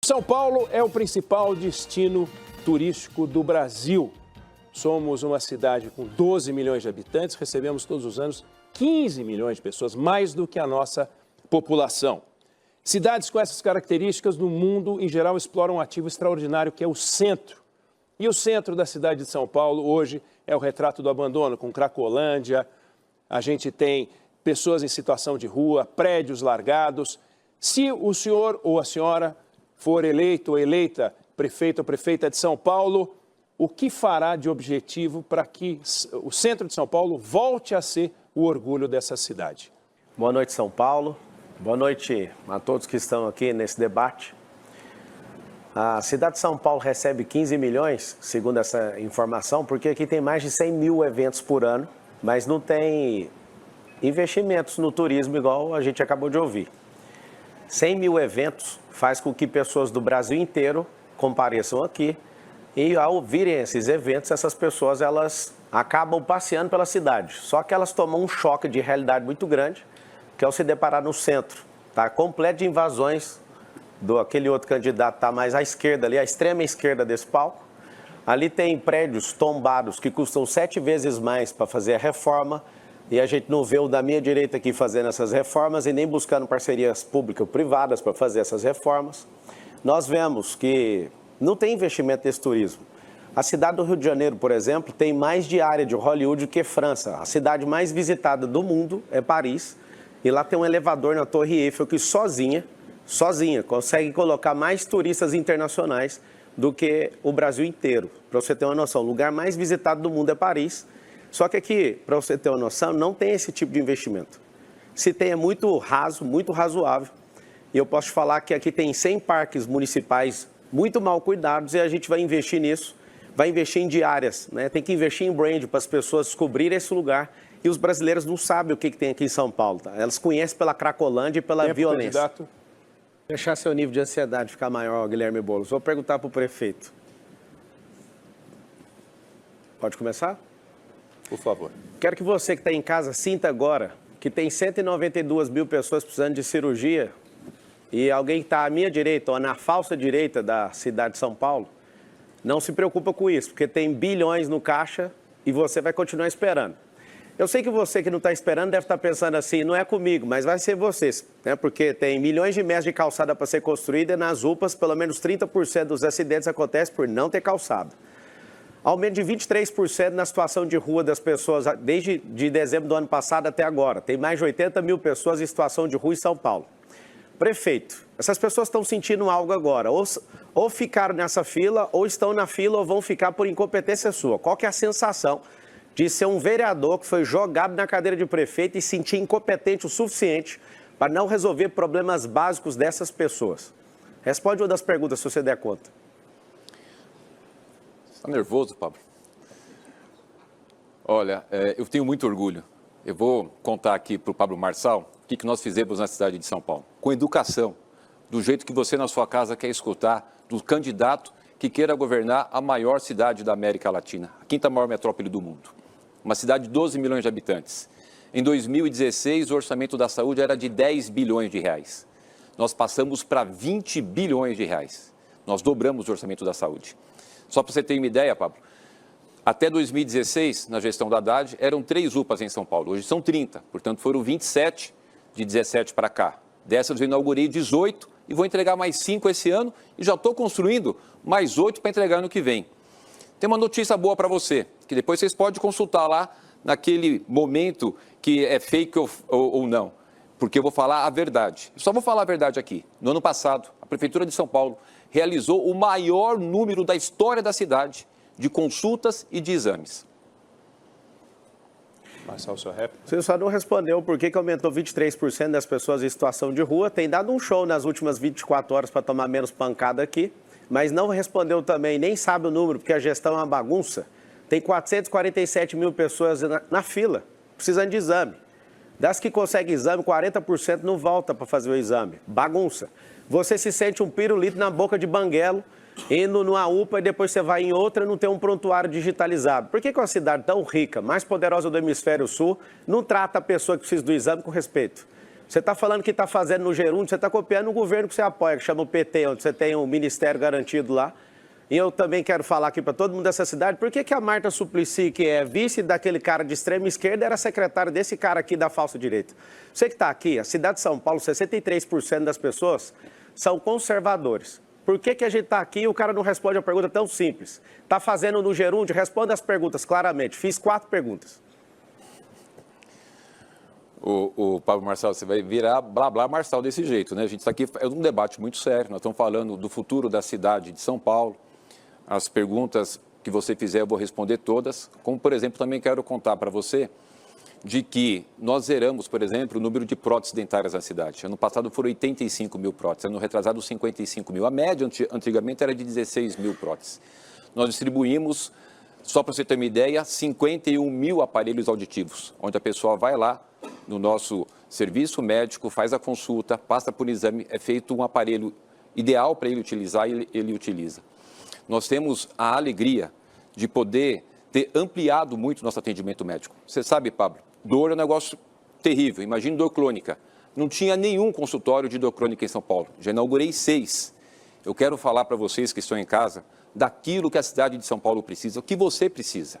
São Paulo é o principal destino turístico do Brasil. Somos uma cidade com 12 milhões de habitantes, recebemos todos os anos 15 milhões de pessoas, mais do que a nossa população. Cidades com essas características no mundo, em geral, exploram um ativo extraordinário que é o centro. E o centro da cidade de São Paulo hoje é o retrato do abandono, com Cracolândia. A gente tem pessoas em situação de rua, prédios largados. Se o senhor ou a senhora for eleito ou eleita prefeito ou prefeita de São Paulo, o que fará de objetivo para que o centro de São Paulo volte a ser o orgulho dessa cidade? Boa noite, São Paulo. Boa noite a todos que estão aqui nesse debate. A cidade de São Paulo recebe 15 milhões, segundo essa informação, porque aqui tem mais de 100 mil eventos por ano, mas não tem investimentos no turismo igual a gente acabou de ouvir. 100 mil eventos faz com que pessoas do Brasil inteiro compareçam aqui e, ao virem esses eventos, essas pessoas elas acabam passeando pela cidade. Só que elas tomam um choque de realidade muito grande, que é ao se deparar no centro, tá completo de invasões aquele outro candidato está mais à esquerda ali, à extrema esquerda desse palco. Ali tem prédios tombados que custam 7 vezes mais para fazer a reforma e a gente não vê o da minha direita aqui fazendo essas reformas e nem buscando parcerias público-privadas para fazer essas reformas. Nós vemos que não tem investimento nesse turismo. A cidade do Rio de Janeiro, por exemplo, tem mais de área de Hollywood do que França. A cidade mais visitada do mundo é Paris e lá tem um elevador na Torre Eiffel que sozinha, consegue colocar mais turistas internacionais do que o Brasil inteiro. Para você ter uma noção, o lugar mais visitado do mundo é Paris. Só que aqui, para você ter uma noção, não tem esse tipo de investimento. Se tem, é muito raso, muito razoável. E eu posso te falar que aqui tem 100 parques municipais muito mal cuidados e a gente vai investir nisso. Vai investir em diárias, né? Tem que investir em brand para as pessoas descobrirem esse lugar. E os brasileiros não sabem o que tem aqui em São Paulo. Tá? Elas conhecem pela Cracolândia e pela violência. Candidato. Deixar seu nível de ansiedade ficar maior, Guilherme Boulos. Vou perguntar para o prefeito. Pode começar? Por favor. Quero que você que está em casa sinta agora que tem 192 mil pessoas precisando de cirurgia e alguém que está à minha direita ou na falsa direita da cidade de São Paulo, não se preocupa com isso, porque tem bilhões no caixa e você vai continuar esperando. Eu sei que você que não está esperando deve estar pensando assim, não é comigo, mas vai ser vocês, né? Porque tem milhões de metros de calçada para ser construída e nas UPAs, pelo menos 30% dos acidentes acontecem por não ter calçada. Aumento de 23% na situação de rua das pessoas desde dezembro do ano passado até agora. Tem mais de 80 mil pessoas em situação de rua em São Paulo. Prefeito, essas pessoas estão sentindo algo agora, ou ficaram nessa fila, ou estão na fila, ou vão ficar por incompetência sua. Qual que é a sensação de ser um vereador que foi jogado na cadeira de prefeito e sentir incompetente o suficiente para não resolver problemas básicos dessas pessoas? Responde uma das perguntas, se você der conta. Você está nervoso, Pablo? Olha, eu tenho muito orgulho. Eu vou contar aqui para o Pablo Marçal o que nós fizemos na cidade de São Paulo. Com educação, do jeito que você na sua casa quer escutar, do candidato que queira governar a maior cidade da América Latina, a quinta maior metrópole do mundo. Uma cidade de 12 milhões de habitantes. Em 2016, o orçamento da saúde era de 10 bilhões de reais. Nós passamos para 20 bilhões de reais. Nós dobramos o orçamento da saúde. Só para você ter uma ideia, Pablo, até 2016, na gestão da Haddad, eram 3 UPAs em São Paulo. Hoje são 30, portanto foram 27 de 17 para cá. Dessas eu inaugurei 18 e vou entregar mais 5 esse ano e já estou construindo mais 8 para entregar no que vem. Tem uma notícia boa para você, que depois vocês podem consultar lá naquele momento que é fake ou não, porque eu vou falar a verdade. Eu só vou falar a verdade aqui. No ano passado, a Prefeitura de São Paulo realizou o maior número da história da cidade de consultas e de exames. Marçal, seu rap. Você só não respondeu por que aumentou 23% das pessoas em situação de rua. Tem dado um show nas últimas 24 horas para tomar menos pancada aqui, mas não respondeu também, nem sabe o número, porque a gestão é uma bagunça. Tem 447 mil pessoas na fila, precisando de exame. Das que conseguem exame, 40% não volta para fazer o exame. Bagunça. Você se sente um pirulito na boca de banguelo, indo numa UPA e depois você vai em outra e não tem um prontuário digitalizado. Por que uma cidade tão rica, mais poderosa do hemisfério sul, não trata a pessoa que precisa do exame com respeito? Você está falando que está fazendo no Gerúndio, você está copiando o governo que você apoia, que chama o PT, onde você tem um ministério garantido lá. E eu também quero falar aqui para todo mundo dessa cidade, por que a Marta Suplicy, que é vice daquele cara de extrema esquerda, era secretária desse cara aqui da falsa direita? Você que está aqui, a cidade de São Paulo, 63% das pessoas são conservadores. Por que a gente está aqui e o cara não responde a pergunta tão simples? Está fazendo no Gerúndio? Responda as perguntas claramente. Fiz 4 perguntas. O Pablo Marçal, você vai virar blá blá Marçal desse jeito, né? A gente está aqui, é um debate muito sério, nós estamos falando do futuro da cidade de São Paulo. As perguntas que você fizer eu vou responder todas, como por exemplo também quero contar para você de que nós zeramos, por exemplo, o número de próteses dentárias na cidade. Ano passado foram 85 mil próteses, ano retrasado 55 mil. A média antigamente era de 16 mil próteses. Nós distribuímos, só para você ter uma ideia, 51 mil aparelhos auditivos, onde a pessoa vai lá no nosso serviço médico, faz a consulta, passa por um exame, é feito um aparelho ideal para ele utilizar e ele utiliza. Nós temos a alegria de poder ter ampliado muito nosso atendimento médico. Você sabe, Pablo, dor é um negócio terrível. Imagina dor crônica. Não tinha nenhum consultório de dor crônica em São Paulo. Já inaugurei 6. Eu quero falar para vocês que estão em casa daquilo que a cidade de São Paulo precisa, o que você precisa.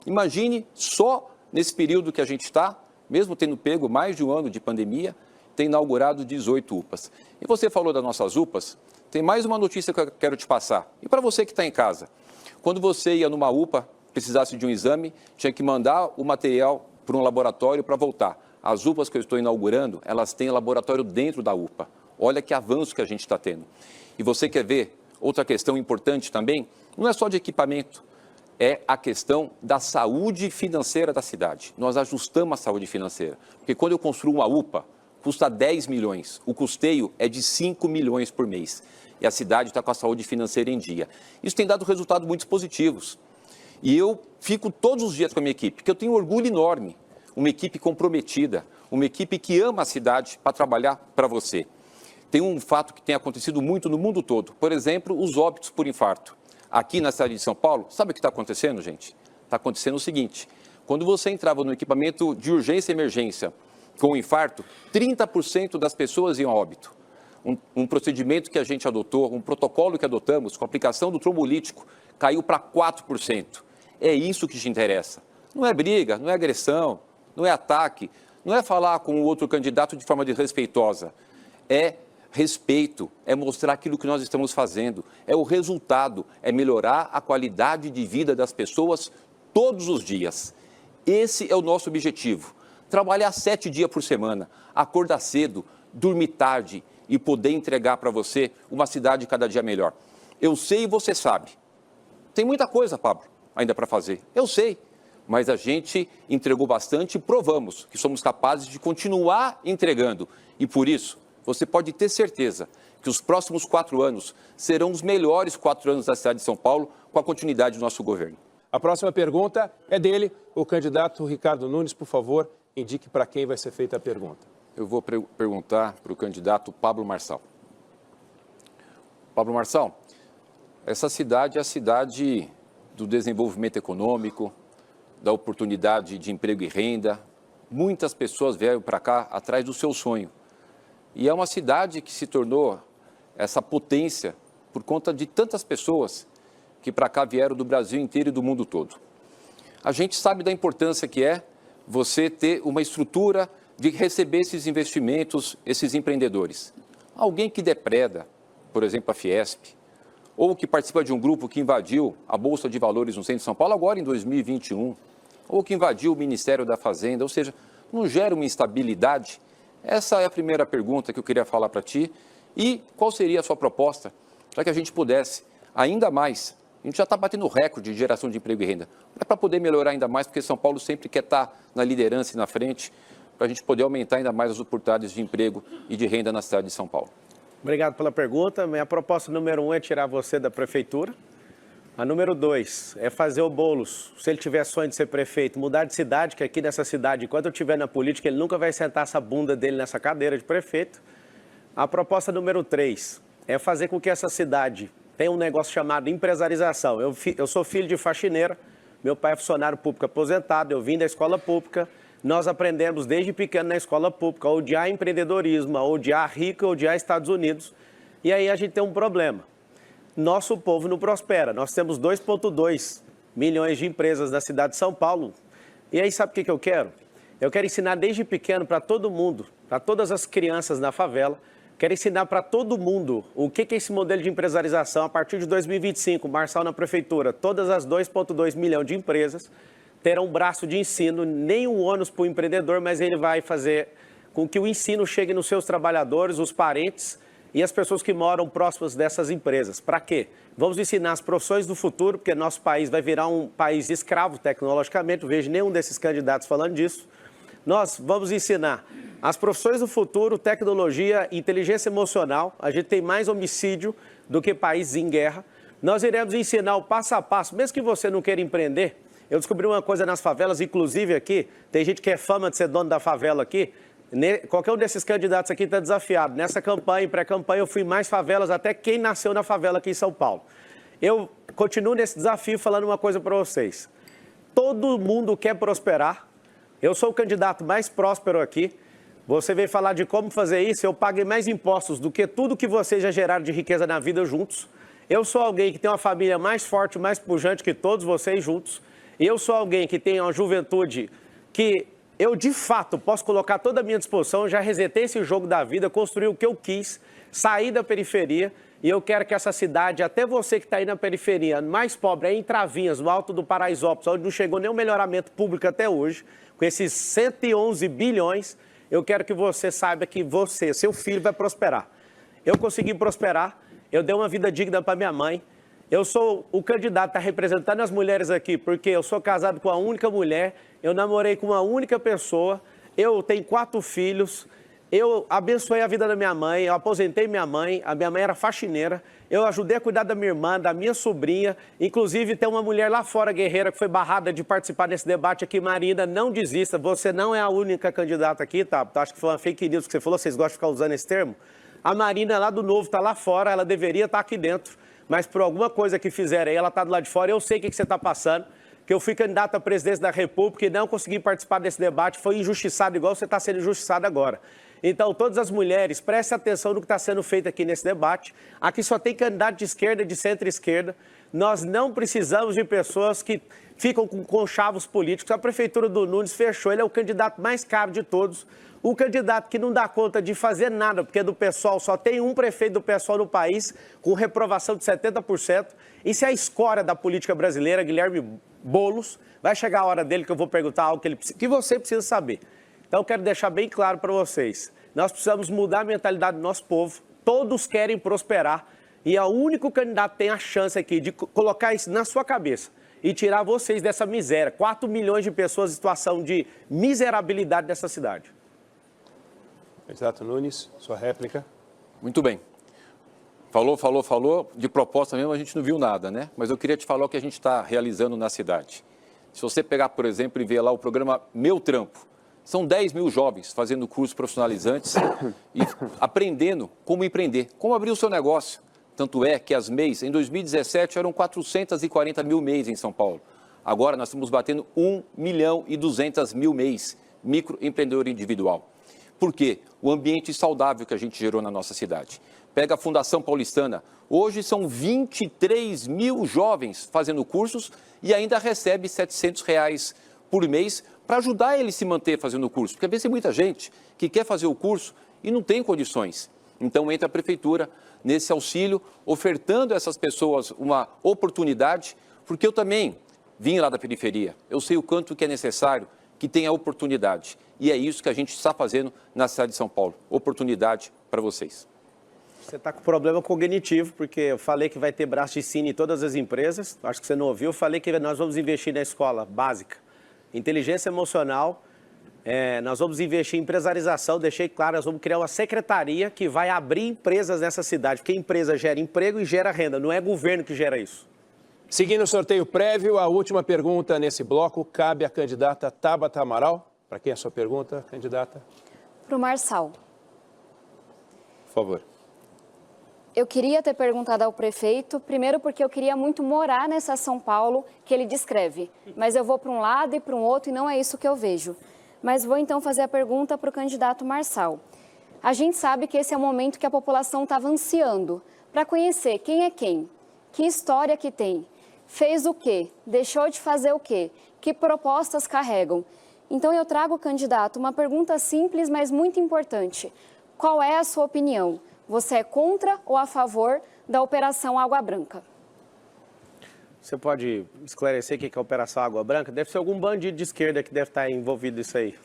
Imagine só nesse período que a gente está, mesmo tendo pego mais de um ano de pandemia, ter inaugurado 18 UPAs. E você falou das nossas UPAs, tem mais uma notícia que eu quero te passar. E para você que está em casa, quando você ia numa UPA, precisasse de um exame, tinha que mandar o material para um laboratório para voltar. As UPAs que eu estou inaugurando, elas têm laboratório dentro da UPA. Olha que avanço que a gente está tendo. E você quer ver outra questão importante também? Não é só de equipamento, é a questão da saúde financeira da cidade. Nós ajustamos a saúde financeira, porque quando eu construo uma UPA, custa 10 milhões, o custeio é de 5 milhões por mês. E a cidade está com a saúde financeira em dia. Isso tem dado resultados muito positivos. E eu fico todos os dias com a minha equipe, porque eu tenho um orgulho enorme. Uma equipe comprometida, uma equipe que ama a cidade para trabalhar para você. Tem um fato que tem acontecido muito no mundo todo. Por exemplo, os óbitos por infarto. Aqui na cidade de São Paulo, sabe o que está acontecendo, gente? Está acontecendo o seguinte, quando você entrava no equipamento de urgência e emergência com infarto, 30% das pessoas iam a óbito. Um procedimento que a gente adotou, um protocolo que adotamos com a aplicação do trombolítico, caiu para 4%. É isso que te interessa. Não é briga, não é agressão, não é ataque, não é falar com o outro candidato de forma desrespeitosa. É respeito, é mostrar aquilo que nós estamos fazendo, é o resultado, é melhorar a qualidade de vida das pessoas todos os dias. Esse é o nosso objetivo. Trabalhar 7 dias por semana, acordar cedo, dormir tarde e poder entregar para você uma cidade cada dia melhor. Eu sei e você sabe. Tem muita coisa, Pablo, ainda para fazer. Eu sei. Mas a gente entregou bastante e provamos que somos capazes de continuar entregando. E por isso, você pode ter certeza que os próximos 4 anos serão os melhores 4 anos da cidade de São Paulo com a continuidade do nosso governo. A próxima pergunta é dele, o candidato Ricardo Nunes. Por favor, indique para quem vai ser feita a pergunta. Eu vou perguntar para o candidato Pablo Marçal. Pablo Marçal, essa cidade é a cidade do desenvolvimento econômico, da oportunidade de emprego e renda. Muitas pessoas vieram para cá atrás do seu sonho. E é uma cidade que se tornou essa potência por conta de tantas pessoas que para cá vieram do Brasil inteiro e do mundo todo. A gente sabe da importância que é você ter uma estrutura de receber esses investimentos, esses empreendedores. Alguém que depreda, por exemplo, a Fiesp, ou que participa de um grupo que invadiu a Bolsa de Valores no centro de São Paulo agora em 2021, ou que invadiu o Ministério da Fazenda, ou seja, não gera uma instabilidade? Essa é a primeira pergunta que eu queria falar para ti. E qual seria a sua proposta para que a gente pudesse ainda mais, a gente já está batendo recorde de geração de emprego e renda, é para poder melhorar ainda mais, porque São Paulo sempre quer estar na liderança e na frente, para a gente poder aumentar ainda mais as oportunidades de emprego e de renda na cidade de São Paulo. Obrigado pela pergunta. Minha proposta número 1 é tirar você da prefeitura. A número 2 é fazer o Boulos, se ele tiver sonho de ser prefeito, mudar de cidade, que aqui nessa cidade, enquanto eu estiver na política, ele nunca vai sentar essa bunda dele nessa cadeira de prefeito. A proposta número 3 é fazer com que essa cidade tenha um negócio chamado empresarização. Eu sou filho de faxineira, meu pai é funcionário público aposentado, eu vim da escola pública, nós aprendemos desde pequeno na escola pública a odiar empreendedorismo, a odiar rico, a odiar Estados Unidos. E aí a gente tem um problema. Nosso povo não prospera. Nós temos 2,2 milhões de empresas na cidade de São Paulo. E aí sabe o que eu quero? Eu quero ensinar desde pequeno para todo mundo, para todas as crianças na favela, quero ensinar para todo mundo o que é esse modelo de empresarização. A partir de 2025, Marçal na prefeitura, todas as 2,2 milhões de empresas terão um braço de ensino, nenhum ônus para o empreendedor, mas ele vai fazer com que o ensino chegue nos seus trabalhadores, os parentes e as pessoas que moram próximas dessas empresas. Para quê? Vamos ensinar as profissões do futuro, porque nosso país vai virar um país escravo tecnologicamente, não vejo nenhum desses candidatos falando disso. Nós vamos ensinar as profissões do futuro, tecnologia, inteligência emocional. A gente tem mais homicídio do que países em guerra. Nós iremos ensinar o passo a passo, mesmo que você não queira empreender. Eu descobri uma coisa nas favelas, inclusive aqui, tem gente que é fama de ser dono da favela aqui. Qualquer um desses candidatos aqui está desafiado. Nessa campanha, pré-campanha, eu fui mais favelas, até quem nasceu na favela aqui em São Paulo. Eu continuo nesse desafio falando uma coisa para vocês. Todo mundo quer prosperar. Eu sou o candidato mais próspero aqui. Você veio falar de como fazer isso, eu paguei mais impostos do que tudo que vocês já geraram de riqueza na vida juntos. Eu sou alguém que tem uma família mais forte, mais pujante que todos vocês juntos. Eu sou alguém que tem uma juventude que eu, de fato, posso colocar toda a minha disposição. Já resetei esse jogo da vida, construí o que eu quis, saí da periferia. E eu quero que essa cidade, até você que está aí na periferia, mais pobre, é em Travinhas, no alto do Paraisópolis, onde não chegou nenhum melhoramento público até hoje, com esses 111 bilhões, eu quero que você saiba que você, seu filho, vai prosperar. Eu consegui prosperar, eu dei uma vida digna para minha mãe. Eu sou o candidato a estar representando as mulheres aqui, porque eu sou casado com uma única mulher, eu namorei com uma única pessoa, eu tenho 4 filhos, eu abençoei a vida da minha mãe, eu aposentei minha mãe, a minha mãe era faxineira, eu ajudei a cuidar da minha irmã, da minha sobrinha, inclusive tem uma mulher lá fora, guerreira, que foi barrada de participar desse debate aqui, Marina, não desista, você não é a única candidata aqui, tá? Acho que foi uma fake news que você falou, vocês gostam de ficar usando esse termo? A Marina lá do Novo está lá fora, ela deveria estar aqui dentro, mas por alguma coisa que fizeram aí, ela está do lado de fora, eu sei o que você está passando, que eu fui candidato à presidência da República e não consegui participar desse debate, foi injustiçado igual você está sendo injustiçado agora. Então, todas as mulheres, prestem atenção no que está sendo feito aqui nesse debate. Aqui só tem candidato de esquerda e de centro-esquerda. Nós não precisamos de pessoas que ficam com conchavos políticos. A prefeitura do Nunes fechou, ele é o candidato mais caro de todos. O candidato que não dá conta de fazer nada, porque do PSOL só tem um prefeito do PSOL no país, com reprovação de 70%. Isso é a escória da política brasileira, Guilherme Boulos. Vai chegar a hora dele que eu vou perguntar algo que você precisa saber. Então, eu quero deixar bem claro para vocês. Nós precisamos mudar a mentalidade do nosso povo. Todos querem prosperar. E é o único candidato que tem a chance aqui de colocar isso na sua cabeça e tirar vocês dessa miséria. 4 milhões de pessoas em situação de miserabilidade nessa cidade. Candidato Nunes, sua réplica. Muito bem. Falou. De proposta mesmo a gente não viu nada, né? Mas eu queria te falar o que a gente está realizando na cidade. Se você pegar, por exemplo, e ver lá o programa Meu Trampo, são 10 mil jovens fazendo cursos profissionalizantes e aprendendo como empreender, como abrir o seu negócio. Tanto é que as MEIs, em 2017, eram 440 mil MEIs em São Paulo. Agora nós estamos batendo 1.200.000 MEIs, microempreendedor individual. Por quê? O ambiente saudável que a gente gerou na nossa cidade. Pega a Fundação Paulistana. Hoje são 23 mil jovens fazendo cursos e ainda recebe R$700 por mês para ajudar ele a se manter fazendo o curso. Porque às vezes tem muita gente que quer fazer o curso e não tem condições. Então entra a prefeitura nesse auxílio, ofertando a essas pessoas uma oportunidade, porque eu também vim lá da periferia. Eu sei o quanto que é necessário que tenha oportunidade. E é isso que a gente está fazendo na cidade de São Paulo. Oportunidade para vocês. Você está com problema cognitivo, porque eu falei que vai ter braço de ensino em todas as empresas. Acho que você não ouviu. Eu falei que nós vamos investir na escola básica. Inteligência emocional, nós vamos investir em empresarização, deixei claro, nós vamos criar uma secretaria que vai abrir empresas nessa cidade, porque empresa gera emprego e gera renda, não é governo que gera isso. Seguindo o sorteio prévio, a última pergunta nesse bloco cabe à candidata Tabata Amaral. Para quem é a sua pergunta, candidata? Para o Marçal. Por favor. Eu queria ter perguntado ao prefeito, primeiro porque eu queria muito morar nessa São Paulo que ele descreve, mas eu vou para um lado e para um outro e não é isso que eu vejo. mas vou então fazer a pergunta para o candidato Marçal. A gente sabe que esse é o momento que a população estava ansiando para conhecer quem é quem, que história que tem, fez o quê, deixou de fazer o quê, que propostas carregam. Então eu trago, candidato, uma pergunta simples, mas muito importante. Qual é a sua opinião? Você é contra ou a favor da Operação Água Branca? Você pode esclarecer o que é a Operação Água Branca? Deve ser algum bandido de esquerda que deve estar envolvido nisso aí.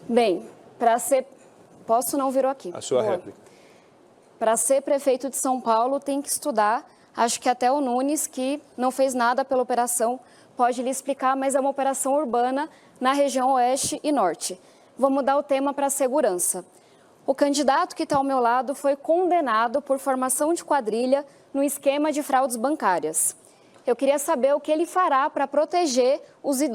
Bem, para ser... Posso não virou aqui? A sua Boa. réplica. Para ser prefeito de São Paulo, tem que estudar. Acho que até o Nunes, que não fez nada pela operação, pode lhe explicar, mas é uma operação urbana na região oeste e norte. Vou mudar o tema para a segurança. O candidato que está ao meu lado foi condenado por formação de quadrilha no esquema de fraudes bancárias. Eu queria saber o que ele fará para proteger os idosos.